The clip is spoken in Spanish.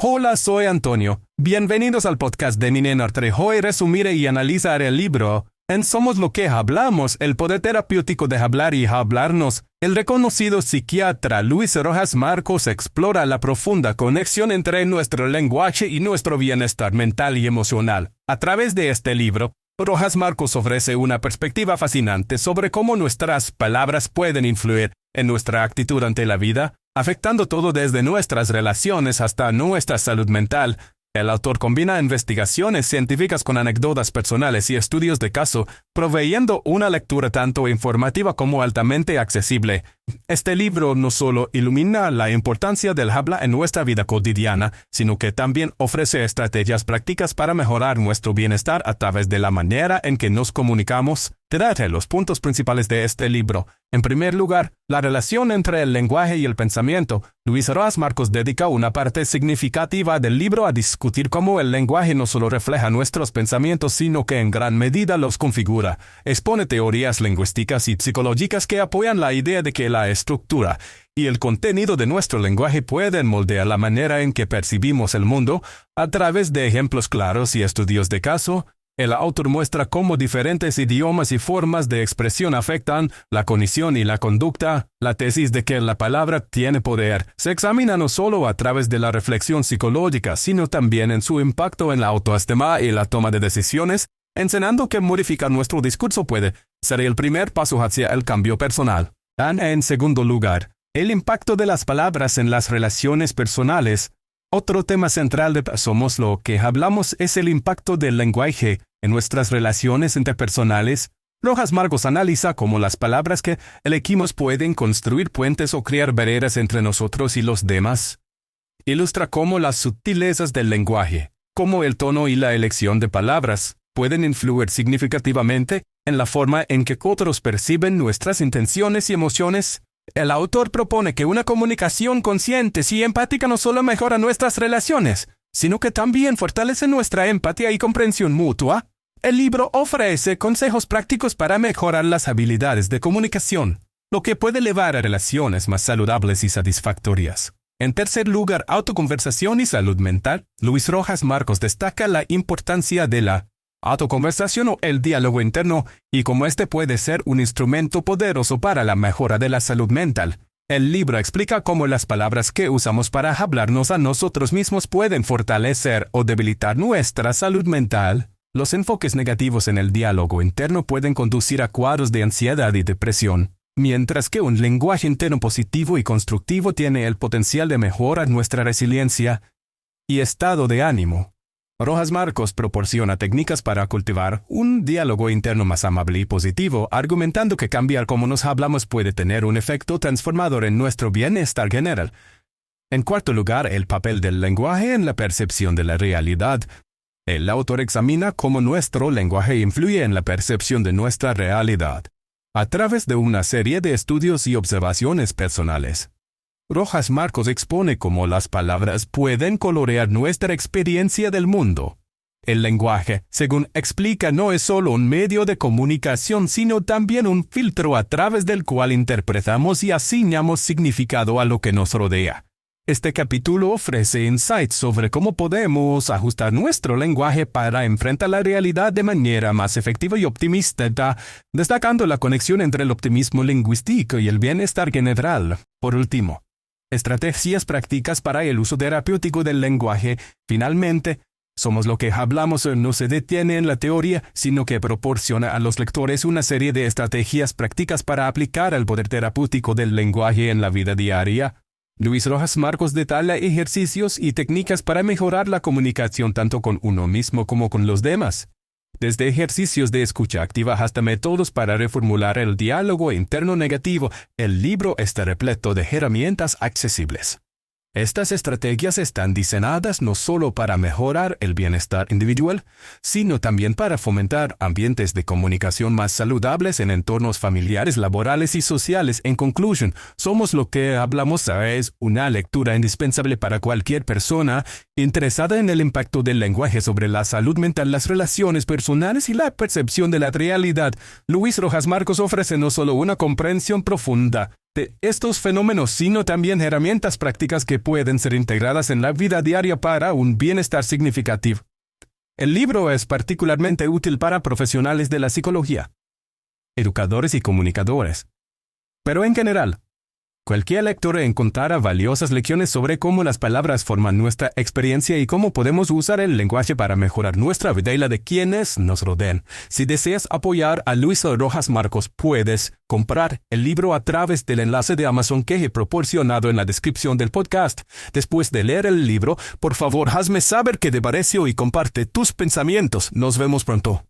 Hola, soy Antonio. Bienvenidos al podcast de Ninen Trejo y resumiré y analizar el libro en Somos lo que hablamos, el poder terapéutico de hablar y hablarnos. El reconocido psiquiatra Luis Rojas Marcos explora la profunda conexión entre nuestro lenguaje y nuestro bienestar mental y emocional. A través de este libro, Rojas Marcos ofrece una perspectiva fascinante sobre cómo nuestras palabras pueden influir en nuestra actitud ante la vida, afectando todo desde nuestras relaciones hasta nuestra salud mental. El autor combina investigaciones científicas con anécdotas personales y estudios de caso, proveyendo una lectura tanto informativa como altamente accesible. Este libro no solo ilumina la importancia del habla en nuestra vida cotidiana, sino que también ofrece estrategias prácticas para mejorar nuestro bienestar a través de la manera en que nos comunicamos. Trate los puntos principales de este libro. En primer lugar, la relación entre el lenguaje y el pensamiento. Luis Rojas Marcos dedica una parte significativa del libro a discutir cómo el lenguaje no solo refleja nuestros pensamientos, sino que en gran medida los configura. Expone teorías lingüísticas y psicológicas que apoyan la idea de que la estructura y el contenido de nuestro lenguaje pueden moldear la manera en que percibimos el mundo. A través de ejemplos claros y estudios de caso, el autor muestra cómo diferentes idiomas y formas de expresión afectan la cognición y la conducta. La tesis de que la palabra tiene poder se examina no solo a través de la reflexión psicológica, sino también en su impacto en la autoestima y la toma de decisiones, enseñando que modificar nuestro discurso puede ser el primer paso hacia el cambio personal. En segundo lugar, el impacto de las palabras en las relaciones personales. Otro tema central de Somos lo que hablamos es el impacto del lenguaje en nuestras relaciones interpersonales. Rojas Marcos analiza cómo las palabras que elegimos pueden construir puentes o crear barreras entre nosotros y los demás. Ilustra cómo las sutilezas del lenguaje, como el tono y la elección de palabras, pueden influir significativamente en la forma en que otros perciben nuestras intenciones y emociones. El autor propone que una comunicación consciente y empática no solo mejora nuestras relaciones, sino que también fortalece nuestra empatía y comprensión mutua. El libro ofrece consejos prácticos para mejorar las habilidades de comunicación, lo que puede llevar a relaciones más saludables y satisfactorias. En tercer lugar, autoconversación y salud mental. Luis Rojas Marcos destaca la importancia de la autoconversación o el diálogo interno y cómo este puede ser un instrumento poderoso para la mejora de la salud mental. El libro explica cómo las palabras que usamos para hablarnos a nosotros mismos pueden fortalecer o debilitar nuestra salud mental. Los enfoques negativos en el diálogo interno pueden conducir a cuadros de ansiedad y depresión, mientras que un lenguaje interno positivo y constructivo tiene el potencial de mejorar nuestra resiliencia y estado de ánimo. Rojas Marcos proporciona técnicas para cultivar un diálogo interno más amable y positivo, argumentando que cambiar cómo nos hablamos puede tener un efecto transformador en nuestro bienestar general. En cuarto lugar, el papel del lenguaje en la percepción de la realidad. El autor examina cómo nuestro lenguaje influye en la percepción de nuestra realidad, a través de una serie de estudios y observaciones personales. Rojas Marcos expone cómo las palabras pueden colorear nuestra experiencia del mundo. El lenguaje, según explica, no es solo un medio de comunicación, sino también un filtro a través del cual interpretamos y asignamos significado a lo que nos rodea. Este capítulo ofrece insights sobre cómo podemos ajustar nuestro lenguaje para enfrentar la realidad de manera más efectiva y optimista, destacando la conexión entre el optimismo lingüístico y el bienestar general. Por último, estrategias prácticas para el uso terapéutico del lenguaje. Finalmente, Somos lo que hablamos no se detiene en la teoría, sino que proporciona a los lectores una serie de estrategias prácticas para aplicar el poder terapéutico del lenguaje en la vida diaria. Luis Rojas Marcos detalla ejercicios y técnicas para mejorar la comunicación tanto con uno mismo como con los demás. Desde ejercicios de escucha activa hasta métodos para reformular el diálogo interno negativo, el libro está repleto de herramientas accesibles. Estas estrategias están diseñadas no solo para mejorar el bienestar individual, sino también para fomentar ambientes de comunicación más saludables en entornos familiares, laborales y sociales. En conclusión, Somos lo que hablamos es una lectura indispensable para cualquier persona interesada en el impacto del lenguaje sobre la salud mental, las relaciones personales y la percepción de la realidad. Luis Rojas Marcos ofrece no solo una comprensión profunda de estos fenómenos, sino también herramientas prácticas que pueden ser integradas en la vida diaria para un bienestar significativo. El libro es particularmente útil para profesionales de la psicología, educadores y comunicadores. Pero en general, cualquier lector encontrará valiosas lecciones sobre cómo las palabras forman nuestra experiencia y cómo podemos usar el lenguaje para mejorar nuestra vida y la de quienes nos rodean. Si deseas apoyar a Luisa Rojas Marcos, puedes comprar el libro a través del enlace de Amazon que he proporcionado en la descripción del podcast. Después de leer el libro, por favor, hazme saber qué te pareció y comparte tus pensamientos. Nos vemos pronto.